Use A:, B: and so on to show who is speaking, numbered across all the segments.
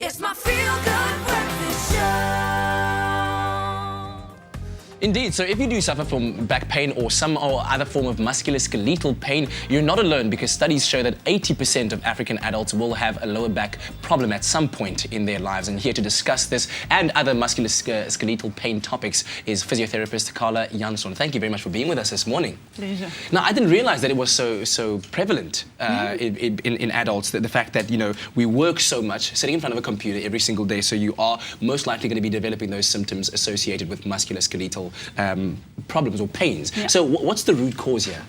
A: It's my feel-good breakfast show.
B: Indeed, so if you do suffer from back pain or some or other form of musculoskeletal pain, you're not alone, because studies show that 80% of African adults will have a lower back problem at some point in their lives. And here to discuss this and other musculoskeletal pain topics is physiotherapist Carla Jansson. Thank you very much for being with us this morning.
C: Pleasure.
B: Now, I didn't realize that it was so prevalent in adults, the fact that, you know, we work so much, sitting in front of a computer every single day, so you are most likely going to be developing those symptoms associated with musculoskeletal problems or pains.
C: Yeah.
B: So what's the root cause here?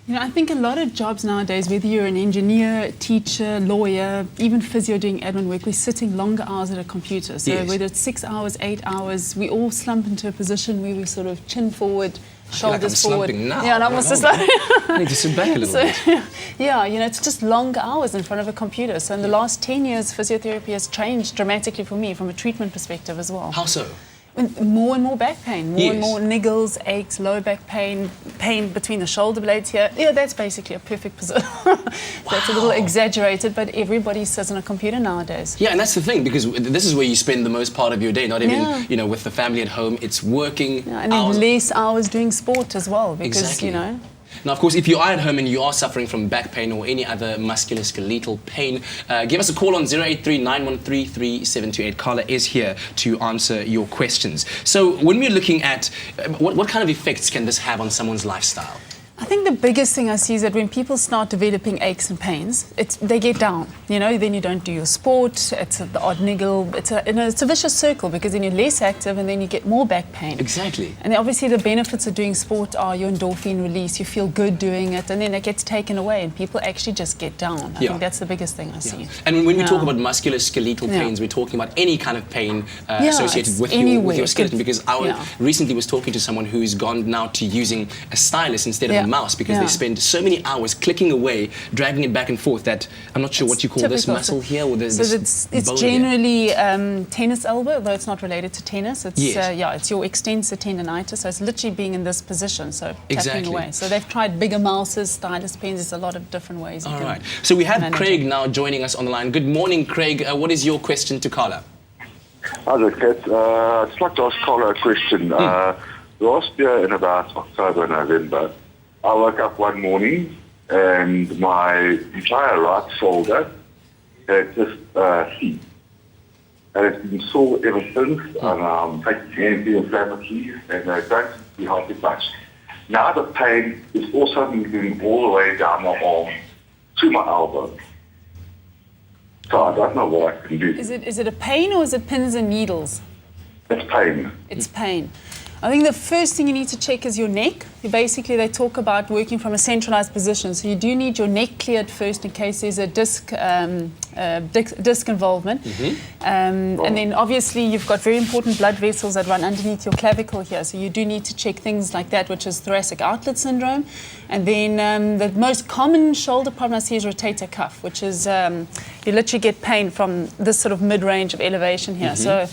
C: You know, I think a lot of jobs nowadays, whether you're an engineer, teacher, lawyer, even physio doing admin work, we're sitting longer hours at a computer. So
B: Yes.
C: whether it's 6 hours, 8 hours, we all slump into a position where we sort of chin forward, shoulders
B: I'm
C: forward.
B: slumping now.
C: Yeah, and I'm also
B: I need to sit back a little bit.
C: Yeah, you know, it's just longer hours in front of a computer. So in the last 10 years, physiotherapy has changed dramatically for me from a treatment perspective as well.
B: How so?
C: More and more back pain, more and
B: Yes.
C: more niggles, aches, low back pain, pain between the shoulder blades here. Yeah, that's basically a perfect position. That's a little exaggerated, but everybody sits on a computer nowadays.
B: Yeah, and that's the thing, because this is where you spend the most part of your day, not even,
C: Yeah.
B: you know, with the family at home. It's working
C: Yeah, and
B: hours.
C: then less hours doing sport as well, because,
B: Exactly.
C: you know.
B: Now, of course, if you are at home and you are suffering from back pain or any other musculoskeletal pain, give us a call on 083-913-3728. Carla is here to answer your questions. So when we're looking at what kind of effects can this have on someone's lifestyle?
C: I think the biggest thing I see is that when people start developing aches and pains, they get down. You know, then you don't do your sport. It's the odd niggle. It's a vicious circle, because then you're less active and then you get more back pain.
B: Exactly.
C: And then obviously the benefits of doing sport are your endorphin release. You feel good doing it, and then it gets taken away, and people actually just get down. I think that's the biggest thing I see.
B: And when we talk about musculoskeletal pains, we're talking about any kind of pain associated with your skeleton. Because I recently was talking to someone who's gone now to using a stylus instead of a mouse, because they spend so many hours clicking away, dragging it back and forth, that I'm not sure what you call this muscle here, or this
C: it's generally tennis elbow, though it's not related to tennis. It's it's your extensor tendinitis. So it's literally being in this position, so tapping away. So they've tried bigger mouses, stylus pens. There's a lot of different ways.
B: All right. So we have Craig now joining us on the line. Good morning, Craig. What is your question to Carla?
D: Hi there, Kat. I'd just like to ask Carla a question. Last year in about October, November, I woke up one morning and my entire right shoulder had just heat. And it's been sore ever since, and I'm taking anti-inflammatories, and they don't seem to be helping much. Now the pain is also moving all the way down my arm to my elbow. So I don't know what I can do.
C: Is it a pain, or is it pins and needles?
D: It's pain.
C: It's pain. I think the first thing you need to check is your neck. Basically, they talk about working from a centralized position. So you do need your neck cleared first in case there's a disc involvement. And then obviously you've got very important blood vessels that run underneath your clavicle here. So you do need to check things like that, which is thoracic outlet syndrome. And then the most common shoulder problem I see is rotator cuff, which is you literally get pain from this sort of mid-range of elevation here. So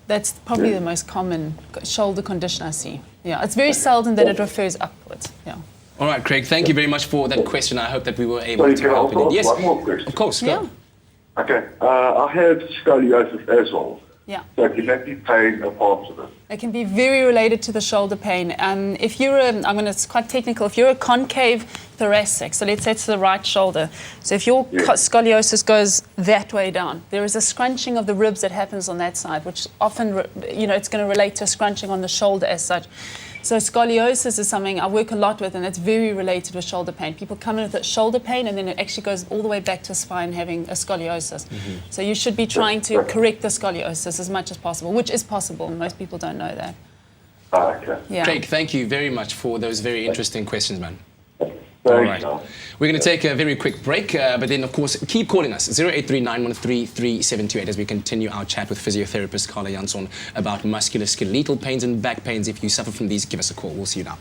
C: that's probably the most common shoulder condition I see. Yeah, it's very seldom that it refers upwards. Yeah.
B: All right, Craig, thank you very much for that question. I hope that we were able to help.
D: Yes. One more question.
B: Of course, go.
D: Okay, I have scoliosis as well.
C: Yeah.
D: So can that be pain apart from it?
C: It can be very related to the shoulder pain. If you're it's quite technical, if you're a concave thoracic, so let's say it's the right shoulder, so if your scoliosis goes that way down, there is a scrunching of the ribs that happens on that side, which often, it's going to relate to a scrunching on the shoulder as such. So scoliosis is something I work a lot with, and it's very related with shoulder pain. People come in with a shoulder pain, and then it actually goes all the way back to spine having a scoliosis. So you should be trying to correct the scoliosis as much as possible, which is possible. Most people don't know that.
D: Okay.
C: Yeah.
B: Craig, thank you very much for those very interesting questions, man.
D: All
B: right. We're going to take a very quick break, but then, of course, keep calling us, 083-913-3728, as we continue our chat with physiotherapist Carla Jansson about musculoskeletal pains and back pains. If you suffer from these, give us a call. We'll see you now.